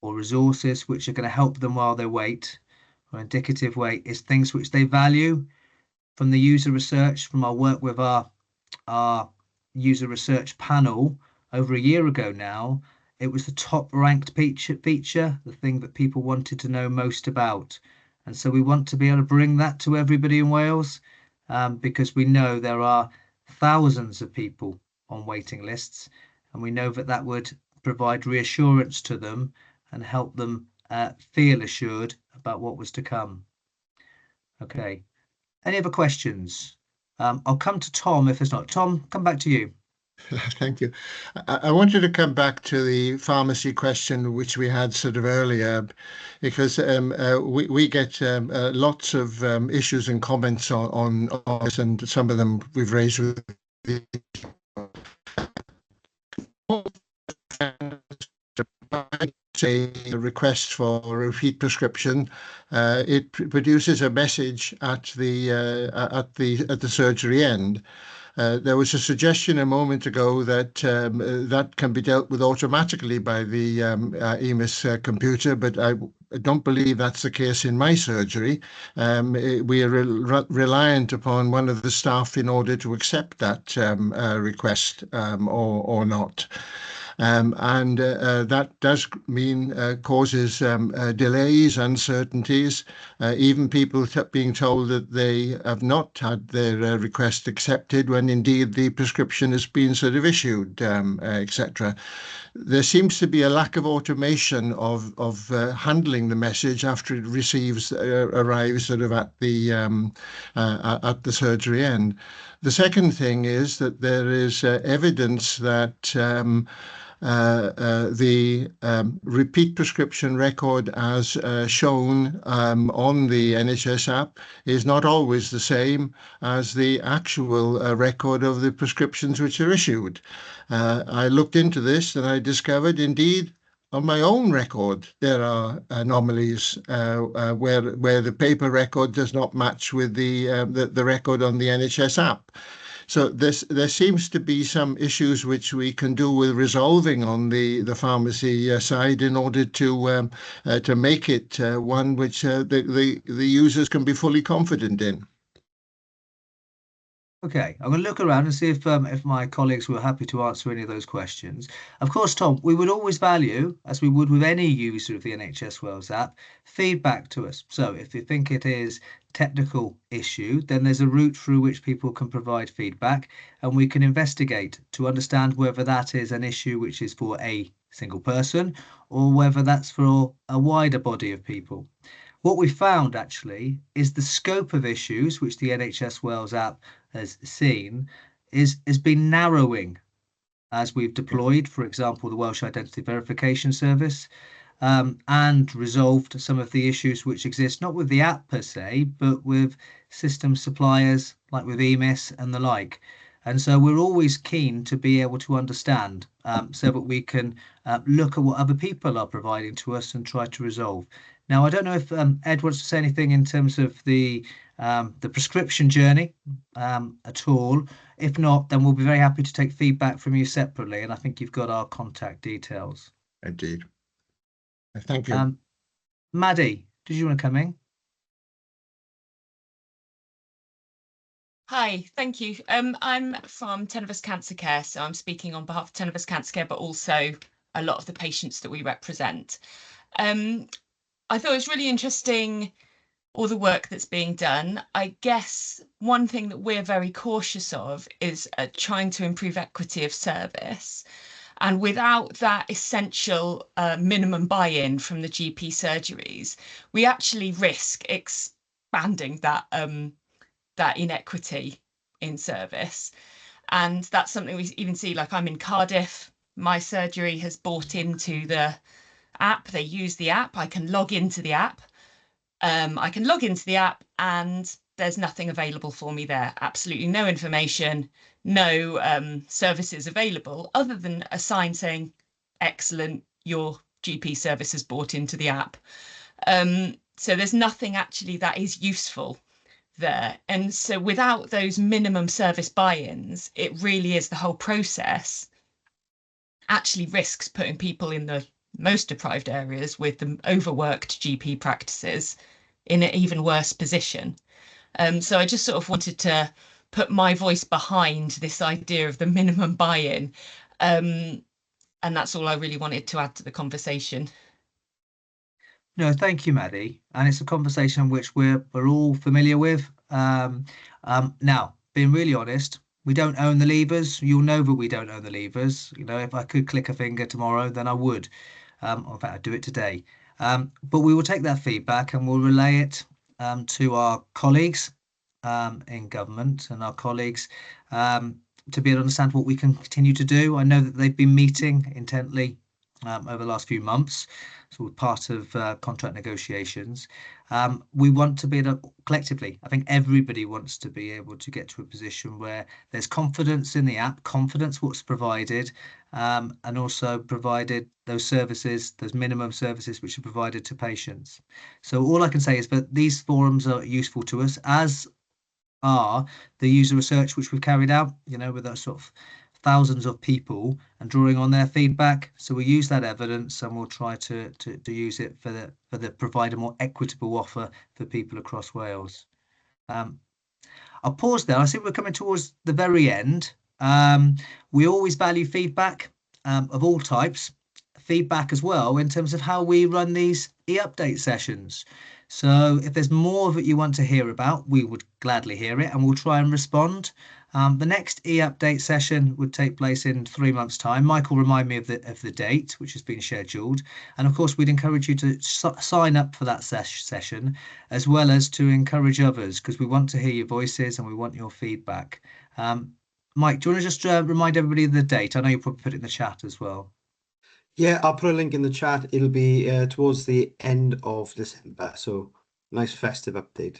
or resources which are going to help them while they wait, or indicative wait, is things which they value. From the user research, from our work with our user research panel over a year ago now, it was the top ranked feature, the thing that people wanted to know most about. And so we want to be able to bring that to everybody in Wales, because we know there are thousands of people on waiting lists, and we know that would provide reassurance to them and help them feel assured about what was to come. Okay, any other questions? I'll come to Tom if there's not. Tom, come back to you. Thank you. I wanted to come back to the pharmacy question, which we had sort of earlier, because we get lots of issues and comments on this, and some of them we've raised with the say a request for a repeat prescription. It produces a message at the surgery end. There was a suggestion a moment ago that that can be dealt with automatically by the EMIS computer, but I don't believe that's the case in my surgery. We are reliant upon one of the staff in order to accept that request or not. And that does mean causes delays, uncertainties, even people being told that they have not had their request accepted when indeed the prescription has been sort of issued, etc. There seems to be a lack of automation of handling the message after it arrives sort of at the surgery end. The second thing is that there is evidence that the repeat prescription record as shown on the NHS app is not always the same as the actual record of the prescriptions which are issued. I looked into this and I discovered indeed on my own record there are anomalies where the paper record does not match with the record on the NHS app. So there seems to be some issues which we can do with resolving on the pharmacy side in order to make it one which the users can be fully confident in. Okay, I'm going to look around and see if my colleagues were happy to answer any of those questions. Of course, Tom, we would always value, as we would with any user of the NHS WIVS app, feedback to us. So if you think it is technical issue, then there's a route through which people can provide feedback, and we can investigate to understand whether that is an issue which is for a single person or whether that's for a wider body of people. What we found actually is the scope of issues which the NHS WIVS app has seen is been narrowing as we've deployed, for example, the Welsh Identity Verification Service, and resolved some of the issues which exist, not with the app per se, but with system suppliers like with EMIS and the like. And so we're always keen to be able to understand so that we can look at what other people are providing to us and try to resolve. Now, I don't know if Ed wants to say anything in terms of the prescription journey at all. If not, then we'll be very happy to take feedback from you separately. And I think you've got our contact details. Indeed. Thank you. Maddie, did you want to come in? Hi, thank you. I'm from 10 of Us Cancer Care, so I'm speaking on behalf of 10 of Us Cancer Care, but also a lot of the patients that we represent. I thought it was really interesting, all the work that's being done. I guess one thing that we're very cautious of is trying to improve equity of service. And without that essential minimum buy-in from the GP surgeries, we actually risk expanding that that inequity in service. And that's something we even see, like I'm in Cardiff, my surgery has bought into the app, they use the app, I can log into the app. And there's nothing available for me there, absolutely no information, no services available other than a sign saying, excellent, your GP service is bought into the app. So there's nothing actually that is useful there. And so without those minimum service buy-ins, it really is the whole process actually risks putting people in the most deprived areas with the overworked GP practices in an even worse position. So I just sort of wanted to put my voice behind this idea of the minimum buy-in. And that's all I really wanted to add to the conversation. No, thank you, Maddie. And it's a conversation which we're all familiar with. Now, being really honest, we don't own the levers. You'll know that we don't own the levers. You know, if I could click a finger tomorrow, then I would. In fact, I'd do it today. But we will take that feedback and we'll relay it to our colleagues in government and our colleagues to be able to understand what we can continue to do. I know that they've been meeting intently over the last few months, so we're part of contract negotiations. We want to be collectively, I think everybody wants to be able to get to a position where there's confidence in the app, confidence what's provided, and also provided those services, those minimum services which are provided to patients. So all I can say is that these forums are useful to us, as are the user research which we've carried out, you know, with those sort of thousands of people and drawing on their feedback. So we use that evidence and we'll try to use it for the provide a more equitable offer for people across Wales. I'll pause there. I think we're coming towards the very end. We always value feedback of all types, feedback as well in terms of how we run these e-update sessions. So if there's more that you want to hear about, we would gladly hear it and we'll try and respond. The next e-update session would take place in 3 months' time. Michael, remind me of the date, which has been scheduled. And of course, we'd encourage you to sign up for that session, as well as to encourage others, because we want to hear your voices and we want your feedback. Mike, do you want to just remind everybody of the date? I know you'll probably put it in the chat as well. Yeah, I'll put a link in the chat. It'll be towards the end of December. So nice festive update.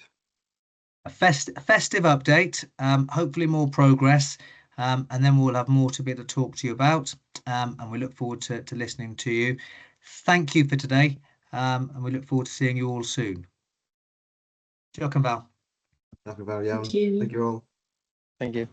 A festive update, hopefully more progress, and then we'll have more to be able to talk to you about, and we look forward to listening to you. Thank you for today, and we look forward to seeing you all soon. Diolch yn fawr. Diolch yn fawr iawn. Thank you. Thank you all. Thank you.